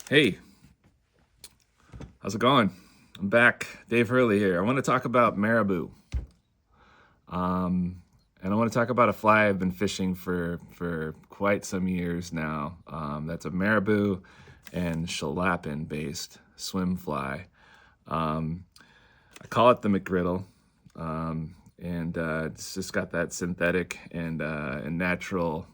Hey, how's it going? I'm back. Dave Hurley here. I want to talk about Marabou. And I want to talk about a fly I've been fishing for quite some years now. That's a Marabou and Schlappen based swim fly. I call it the McGriddle. And it's just got that synthetic and natural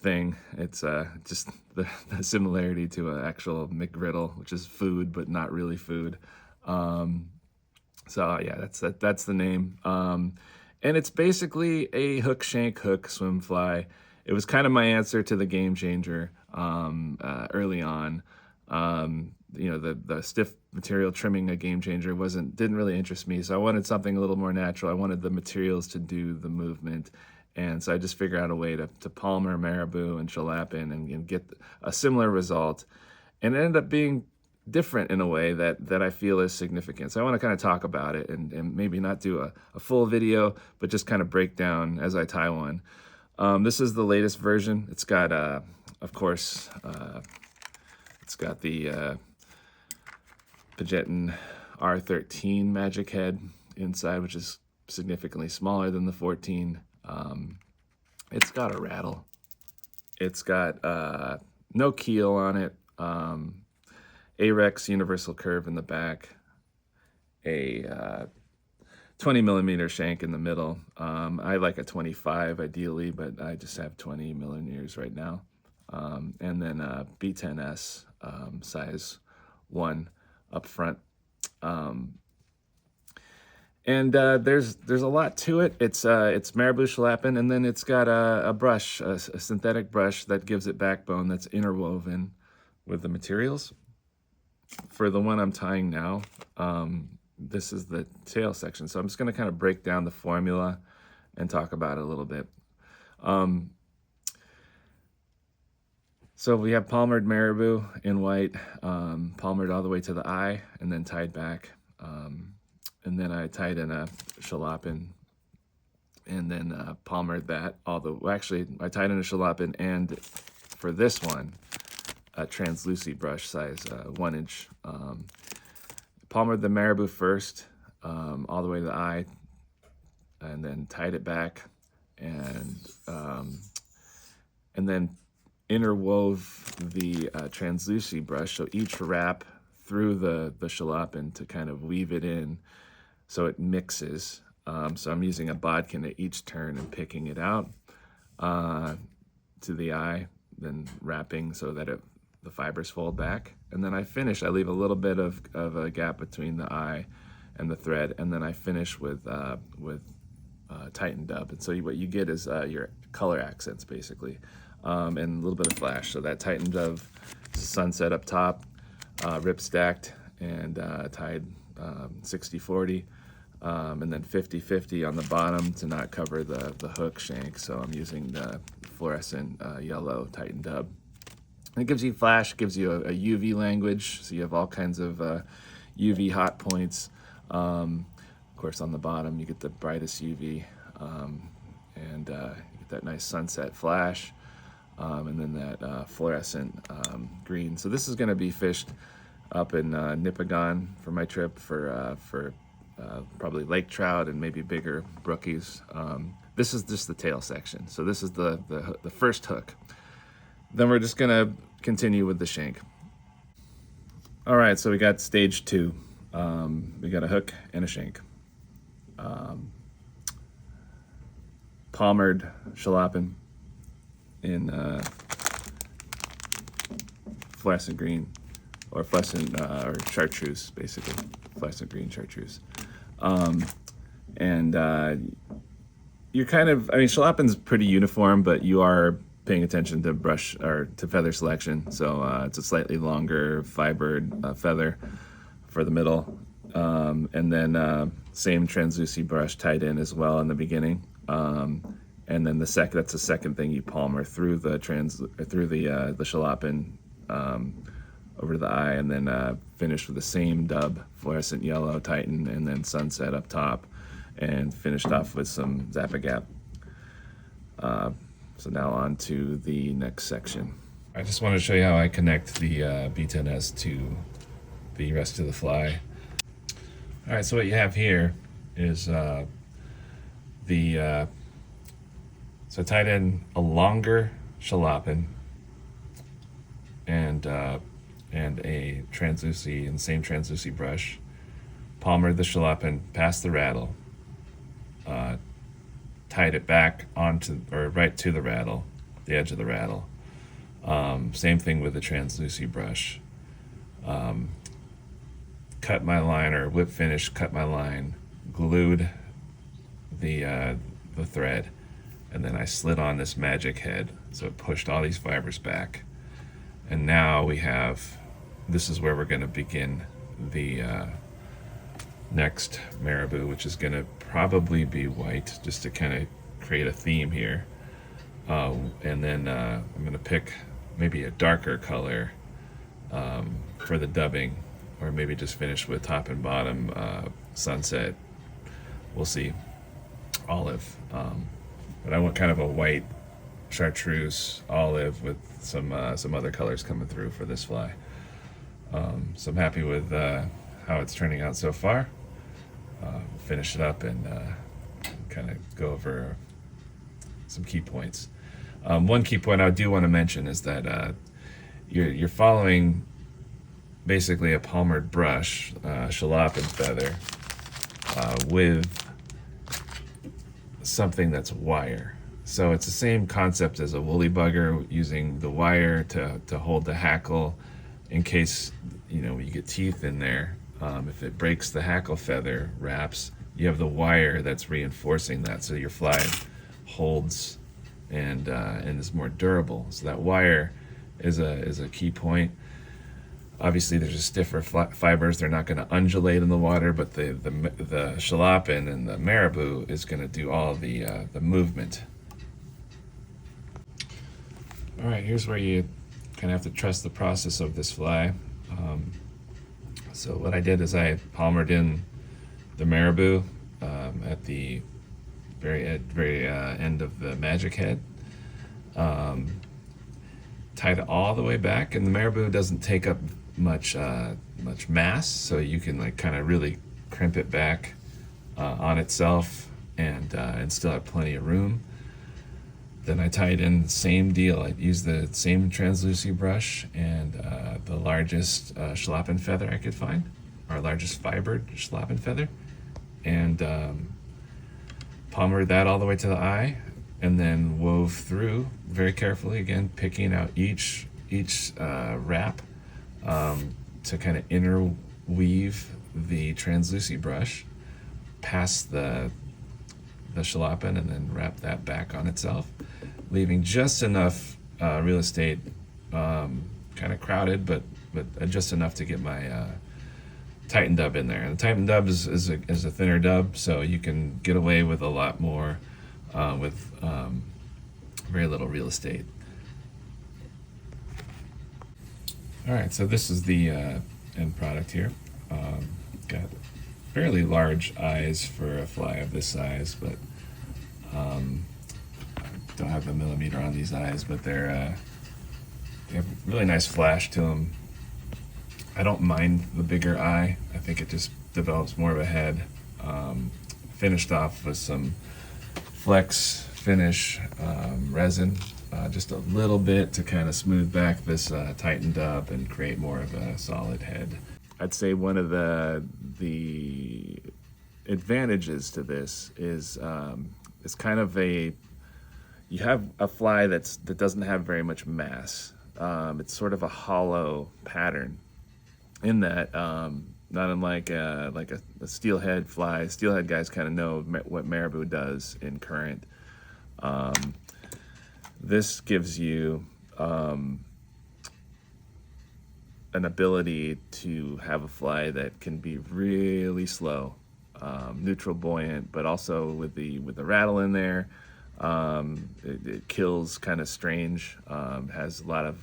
thing. It's just the similarity to an actual McGriddle, which is food but not really food. So yeah, that's the name. And it's basically a hook shank hook swim fly. It was kind of my answer to the game changer early on. The stiff material trimming a game changer didn't really interest me. So I wanted something a little more natural. I wanted the materials to do the movement. And so I just figured out a way to palmer Marabou and Schlappen and get a similar result. And it ended up being different in a way that I feel is significant. So I want to kind of talk about it and maybe not do a full video, but just kind of break down as I tie one. This is the latest version. It's got, of course, it's got the Petitjean R13 magic head inside, which is significantly smaller than the 14. It's got a rattle. It's got no keel on it. Ahrex universal curve in the back. A 20 millimeter shank in the middle. I like a 25 ideally, but I just have 20 millimeters right now. And then B10S size 1 up front. And there's a lot to it. It's Marabou Schlappen, and then it's got a brush, a synthetic brush that gives it backbone that's interwoven with the materials. For the one I'm tying now, this is the tail section. So I'm just going to kind of break down the formula and talk about it a little bit. So we have palmered Marabou in white, palmered all the way to the eye, and then tied back. And then I tied in a Schlappen, and then palmered that actually I tied in a Schlappen, and for this one, a Translucy brush size 1 inch. Palmered the Marabou first, all the way to the eye, and then tied it back, and then interwove the Translucy brush, so each wrap through the Schlappen to kind of weave it in so it mixes. So I'm using a bodkin at each turn and picking it out to the eye, then wrapping so that the fibers fold back. And then I leave a little bit of a gap between the eye and the thread, and then I finish with tightened up. And so what you get is your color accents, basically, and a little bit of flash. So that tightened dove, sunset up top, rip stacked, and tied 60-40, and then 50-50 on the bottom to not cover the hook shank. So I'm using the fluorescent yellow tightened dub. And it gives you flash, gives you a UV language, so you have all kinds of UV hot points. Of course, on the bottom you get the brightest UV, and you get that nice sunset flash, and then that fluorescent green. So this is going to be fished up in Nipigon for my trip for probably lake trout and maybe bigger brookies. This is just the tail section. So this is the first hook. Then we're just gonna continue with the shank. All right, so we got stage 2. We got a hook and a shank. Palmered Schlappen in fluorescent green, or fluorescent or chartreuse, basically fluorescent green chartreuse. And you're kind of, Schlappen's pretty uniform, but you are paying attention to brush or to feather selection. So it's a slightly longer fibered feather for the middle. And then same Translucy brush tied in as well in the beginning. And then that's the second thing you palmer through the Schlappen over to the eye, and then finish with the same dub, fluorescent yellow tighten, and then sunset up top, and finished off with some Zapagap. So now on to the next section. I just want to show you how I connect the B10S to the rest of the fly. All right, so what you have here is so I tied in a longer Schlappen and a Translucy, and the same Translucy brush. Palmered the Schlappen past the rattle, tied it back onto, or right to the rattle, the edge of the rattle. Same thing with the Translucy brush. Cut my line, or whip finish, cut my line, glued the thread, and then I slid on this magic head, so it pushed all these fibers back. And now we have, this is where we're going to begin the next Marabou, which is going to probably be white, just to kind of create a theme here. And then I'm going to pick maybe a darker color for the dubbing, or maybe just finish with top and bottom sunset. We'll see. Olive. But I want kind of a white chartreuse olive with some other colors coming through for this fly. So I'm happy with how it's turning out so far. We'll finish it up and kind of go over some key points. One key point I do want to mention is that you're following basically a palmered brush, Schlappen feather, with something that's wire. So it's the same concept as a woolly bugger, using the wire to hold the hackle in case, you know, you get teeth in there. If it breaks the hackle feather wraps, you have the wire that's reinforcing that, so your fly holds and is more durable. So that wire is a key point. Obviously, there's just stiffer fibers. They're not going to undulate in the water, but the Schlappen and the Marabou is going to do all the movement. All right, here's where you kind of have to trust the process of this fly. So what I did is I palmered in the Marabou at the very end of the magic head. Tied it all the way back, and the Marabou doesn't take up much mass, so you can like kind of really crimp it back on itself and still have plenty of room. Then I tied in the same deal. I used the same Translucy brush and the largest Schlappen feather I could find, our largest fibered Schlappen feather, and palmered that all the way to the eye, and then wove through very carefully, again picking out each wrap to kind of interweave the Translucy brush past the Schlappen, and then wrap that back on itself, leaving just enough real estate, kind of crowded, but just enough to get my Titan dub in there. And the Titan dub is a thinner dub, so you can get away with a lot more with very little real estate. All right, so this is the end product here. Got fairly large eyes for a fly of this size, but I don't have the millimeter on these eyes, but they have really nice flash to them. I don't mind the bigger eye. I think it just develops more of a head. Finished off with some Flex finish resin, just a little bit to kind of smooth back this tightened up and create more of a solid head. I'd say one of the advantages to this is it's kind of you have a fly that doesn't have very much mass. It's sort of a hollow pattern in that, not unlike like a steelhead fly. Steelhead guys kind of know what Marabou does in current. This gives you an ability to have a fly that can be really slow, neutral buoyant, but also with the rattle in there, it kills kind of strange. Has a lot of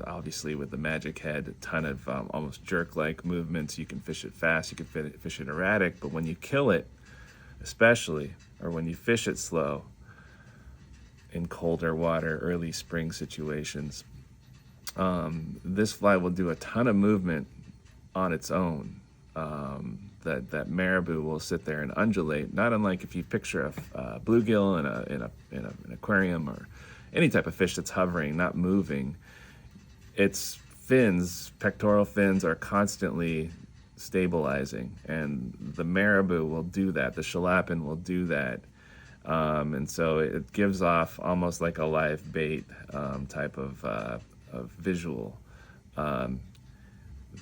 obviously with the magic head, a ton of almost jerk-like movements. You can fish it fast, you can fish it erratic, but when you kill it, especially, or when you fish it slow in colder water, early spring situations, this fly will do a ton of movement on its own. That marabou will sit there and undulate, not unlike if you picture a bluegill in an aquarium, or any type of fish that's hovering, not moving. Its fins, pectoral fins, are constantly stabilizing, and the marabou will do that. The Schlappen will do that, and so it gives off almost like a live bait type of visual.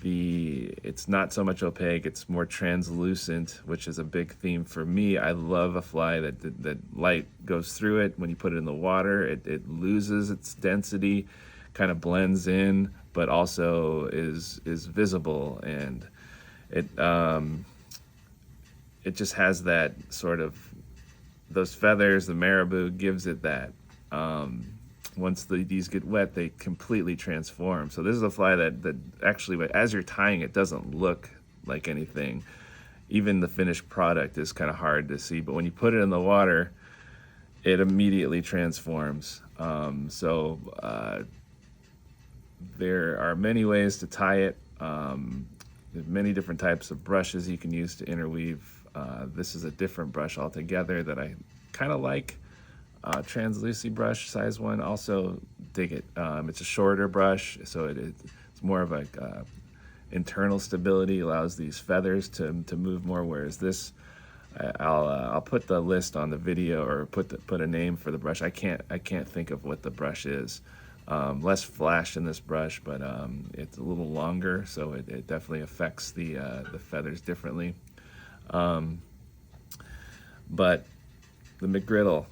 It's not so much opaque, it's more translucent, which is a big theme for me. I love a fly that light goes through it. When you put it in the water, it loses its density, kind of blends in, but also is visible, and it just has that sort of, those feathers. The marabou gives it that. Once these get wet, they completely transform. So this is a fly that actually, as you're tying it, doesn't look like anything. Even the finished product is kind of hard to see, but when you put it in the water, it immediately transforms. There are many ways to tie it. There's many different types of brushes you can use to interweave. This is a different brush altogether that I kind of like. Translucy brush, size 1, also dig it. It's a shorter brush, so it's more of a internal stability, allows these feathers to move more, whereas this, I'll put the list on the video, or put a name for the brush. I can't think of what the brush is. Less flash in this brush, but it's a little longer, so it definitely affects the feathers differently. But the McGriddle,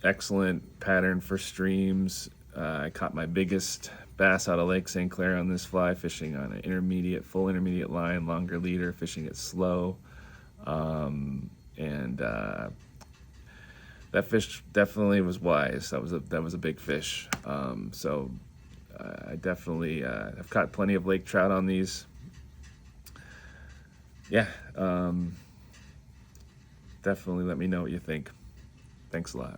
excellent pattern for streams. I caught my biggest bass out of Lake St. Clair on this fly, fishing on an full intermediate line, longer leader, fishing it slow. That fish definitely was wise. That was a big fish. I definitely I've caught plenty of lake trout on these. Yeah. Definitely let me know what you think. Thanks a lot.